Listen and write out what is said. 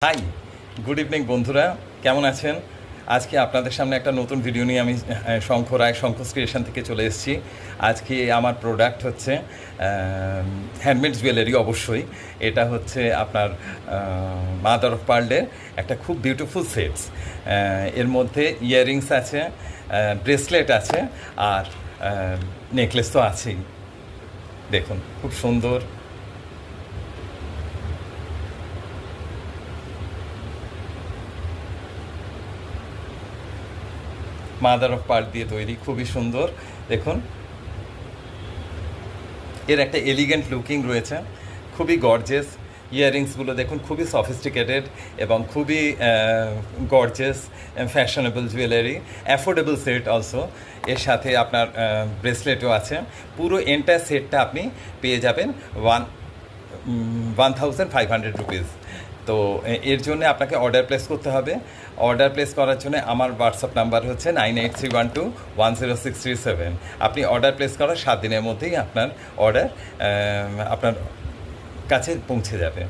High, good evening বন্ধুরা, কেমন আছেন? আজকে আপনাদের সামনে একটা নতুন ভিডিও নিয়ে আমি শঙ্খ রায় শঙ্খ ক্রিয়েশন থেকে চলে এসেছি। আজকে আমার প্রোডাক্ট হচ্ছে হ্যান্ডমেড জুয়েলারি। অবশ্যই এটা হচ্ছে আপনার মাদার অফ পার্লের একটা খুব বিউটিফুল সেটস। এর মধ্যে ইয়াররিংস আছে, ব্রেসলেট আছে, আর নেকলেস তো আছেই। দেখুন খুব সুন্দর। মাদার অফ পার্ল দিয়ে তৈরি, খুবই সুন্দর। দেখুন এর একটা এলিগেন্ট লুকিং রয়েছে, খুবই গর্জেস। ইয়াররিংসগুলো দেখুন খুবই সফিস্টিকেটেড এবং খুবই gorgeous, fashionable jewellery, affordable set also. এর সাথে আপনার ব্রেসলেটও আছে। পুরো এন্টায়ার সেটটা আপনি পেয়ে যাবেন 1500 রুপিস। তো এর জন্য আপনাকে অর্ডার প্লেস করতে হবে। অর্ডার প্লেস করার জন্য আমার হোয়াটসঅ্যাপ নাম্বার হচ্ছে 9831210637। আপনি অর্ডার প্লেস করার 7 দিনের মধ্যেই আপনার অর্ডার আপনার কাছে পৌঁছে যাবে।